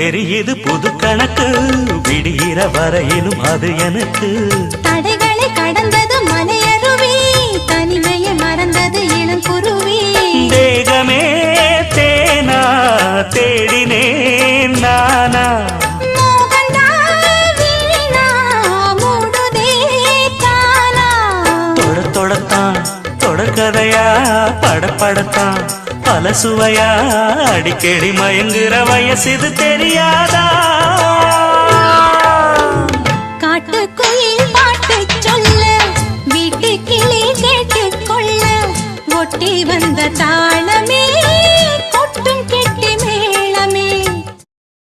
தெரியுது புது கணக்கு விடுகிற வரையிலும் அது எனக்கு தடைகளை கடந்தது மலையருவி தனிமையை மறந்தது இளங்குருவி தேகமே தேனா தேடினேன் நானா தொடத்தான் தொடர்கதையா படப்படத்தான் பல சுவையா அடிக்கடி மயங்குற வயசு தெரியாதா காட்டுக்குயில் பாட்டு சொல்ல வீட்டு கிளி கேட்டுக்கொள்ள ஒட்டி வந்த தாளமே